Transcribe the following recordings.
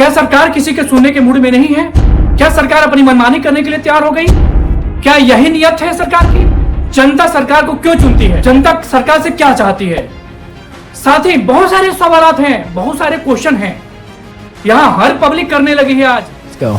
क्या सरकार किसी के सुनने के मूड में नहीं है? क्या सरकार अपनी मनमानी करने के लिए तैयार हो गई? क्या यही नियत है सरकार की? जनता सरकार को क्यों चुनती है? जनता सरकार से क्या चाहती है? साथ ही बहुत सारे सवालात हैं, बहुत सारे क्वेश्चन हैं, यहाँ हर पब्लिक करने लगी है आज। Let's go.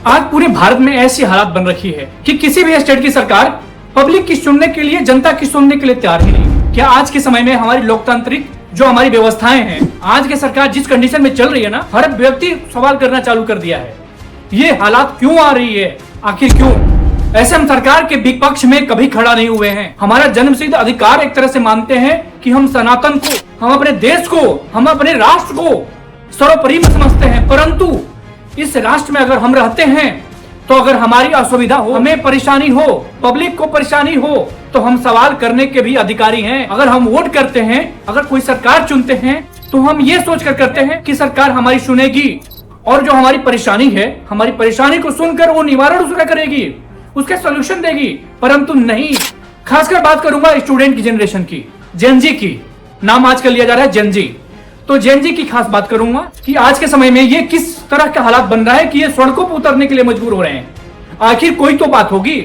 आज पूरे भारत में ऐसी हालत बन रखी है कि किसी भी स्टेट की सरकार पब्लिक की सुनने के लिए, जनता की सुनने के लिए तैयार ही नहीं। क्या आज के समय में हमारी लोकतांत्रिक जो हमारी व्यवस्थाएं हैं, आज की सरकार जिस कंडीशन में चल रही है ना, हर व्यक्ति सवाल करना चालू कर दिया है, ये हालात क्यों आ रही है, आखिर क्यों? ऐसे हम सरकार के विपक्ष में कभी खड़ा नहीं हुए हैं। हमारा जन्मसिद्ध अधिकार एक तरह से मानते हैं कि हम सनातन को, हम अपने देश को, हम अपने राष्ट्र को सर्वोपरि में समझते हैं। परंतु इस राष्ट्र में अगर हम रहते हैं तो अगर हमारी असुविधा हो, हमें परेशानी हो, पब्लिक को परेशानी हो, तो हम सवाल करने के भी अधिकारी हैं। अगर हम वोट करते हैं, अगर कोई सरकार चुनते हैं, तो हम ये सोचकर करते हैं कि सरकार हमारी सुनेगी और जो हमारी परेशानी है, हमारी परेशानी को सुनकर वो निवारण उसका करेगी, उसके सोल्यूशन देगी। परंतु नहीं, खासकर बात करूंगा स्टूडेंट की जनरेशन की, जेनजी की, नाम आजकल लिया जा रहा है जेनजी। तो जेनजी की खास बात करूंगा कि आज के समय में ये किस तरह का हालात बन रहा है कि ये सड़कों पर उतरने के लिए मजबूर हो रहे हैं। आखिर कोई तो बात होगी,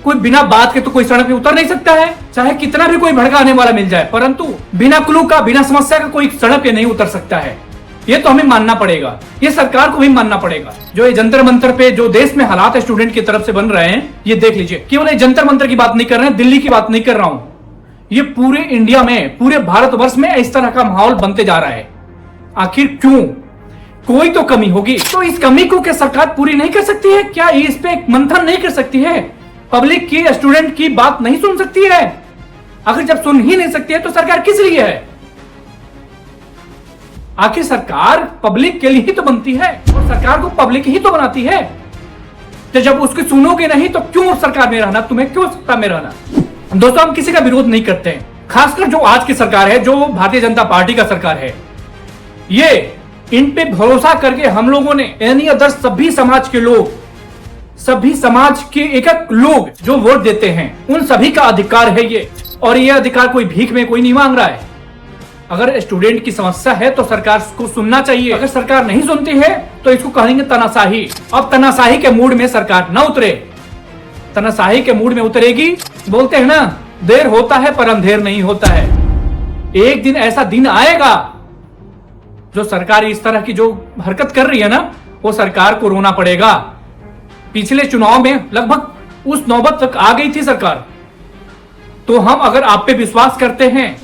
कोई बिना बात के तो कोई सड़क पे उतर नहीं सकता है, चाहे कितना भी कोई भड़काने वाला मिल जाए, परंतु बिना क्लू का, बिना समस्या का कोई सड़क पे नहीं उतर सकता है। ये तो हमें मानना पड़ेगा, ये सरकार को भी मानना पड़ेगा। जो ये जंतर मंतर पे जो देश में हालात स्टूडेंट की तरफ से बन रहे हैं, ये देख लीजिए। केवल जंतर मंतर की बात नहीं कर रहे हैं, दिल्ली की बात नहीं कर रहा हूं, ये पूरे इंडिया में, पूरे भारतवर्ष में इस तरह का माहौल बनते जा रहा है। आखिर क्यों? कोई तो कमी होगी। तो इस कमी को क्या सरकार पूरी नहीं कर सकती है? क्या इस पे मंथन नहीं कर सकती है? पब्लिक की, स्टूडेंट की बात नहीं सुन सकती है? आखिर जब सुन ही नहीं सकती है तो सरकार किस लिए है? आखिर सरकार पब्लिक के लिए ही तो बनती है और सरकार को पब्लिक ही तो बनाती है। तो जब उसकी सुनोगे नहीं तो क्यों सरकार में रहना, तुम्हें क्यों सत्ता में रहना? दोस्तों, हम किसी का विरोध नहीं करते हैं, खासकर जो आज की सरकार है, जो भारतीय जनता पार्टी का सरकार है, ये इन पे भरोसा करके हम लोगों ने, यानी अदर सभी समाज के लोग, सभी समाज के एक एक लोग जो वोट देते हैं, उन सभी का अधिकार है ये। और ये अधिकार कोई भीख में कोई नहीं मांग रहा है। अगर स्टूडेंट की समस्या है तो सरकार को सुनना चाहिए। अगर सरकार नहीं सुनती है तो इसको कहेंगे तानाशाही। अब तानाशाही के मूड में सरकार न उतरे, तानाशाही के मूड में उतरेगी। बोलते हैं ना, देर होता है पर अंधेर नहीं होता है। एक दिन ऐसा दिन आएगा, जो सरकार इस तरह की जो हरकत कर रही है ना, वो सरकार को रोना पड़ेगा। पिछले चुनाव में लगभग उस नौबत तक आ गई थी सरकार। तो हम अगर आप पे विश्वास करते हैं,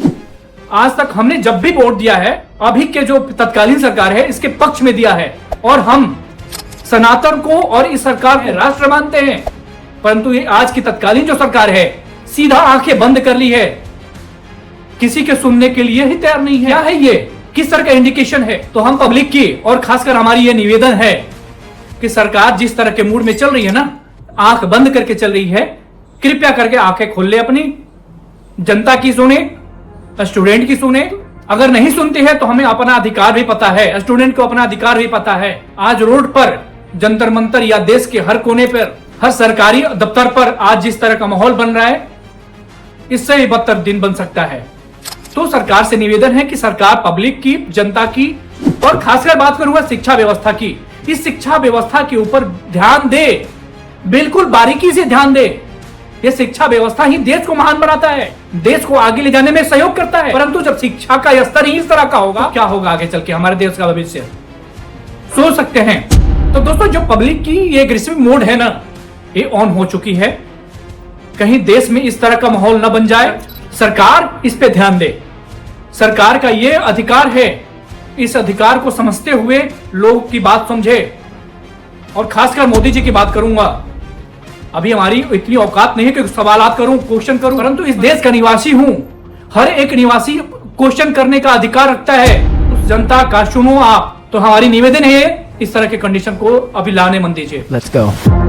आज तक हमने जब भी वोट दिया है, अभी के जो तत्कालीन सरकार है इसके पक्ष में दिया है, और हम सनातन को और इस सरकार को राष्ट्र मानते हैं। परंतु ये आज की तत्कालीन जो सरकार है, सीधा आंखें बंद कर ली है, किसी के सुनने के लिए ही तैयार नहीं है। क्या है ये, किस तरह का इंडिकेशन है? तो हम पब्लिक की और खासकर हमारी ये निवेदन है कि सरकार जिस तरह के मूड में चल रही है ना, आंख बंद करके चल रही है, कृपया करके आंखें खोल ले अपनी, जनता की सुने, स्टूडेंट की सुने। अगर नहीं सुनती है तो हमें अपना अधिकार भी पता है, स्टूडेंट को अपना अधिकार भी पता है। आज रोड पर, जंतर मंतर या देश के हर कोने पर, हर सरकारी दफ्तर पर आज जिस तरह का माहौल बन रहा है, इससे भी बदतर दिन बन सकता है। तो सरकार से निवेदन है कि सरकार पब्लिक की, जनता की, और खासकर बात करूंगा शिक्षा व्यवस्था की, इस शिक्षा व्यवस्था के ऊपर ध्यान दे, बिल्कुल बारीकी से ध्यान दे। ये शिक्षा व्यवस्था ही देश को महान बनाता है, देश को आगे ले जाने में सहयोग करता है। परंतु जब शिक्षा का स्तर ही इस तरह का होगा, क्या होगा आगे चल के हमारे देश का भविष्य, सोच सकते हैं। तो दोस्तों, जो पब्लिक की ये एग्रेसिव मोड है ना, ये ऑन हो चुकी है। कहीं देश में इस तरह का माहौल न बन जाए, सरकार इस पे ध्यान दे। सरकार का ये अधिकार है, इस अधिकार को समझते हुए लोगों की बात समझे। और खासकर मोदी जी की बात करूंगा, अभी हमारी इतनी औकात नहीं है कि सवालात करूं, क्वेश्चन करूं, परंतु इस देश का निवासी हूं। हर एक निवासी क्वेश्चन करने का अधिकार रखता है। उस जनता का सुनो आप। तो हमारी निवेदन है, इस तरह के कंडीशन को अभी लाने मत दीजिए। Let's go.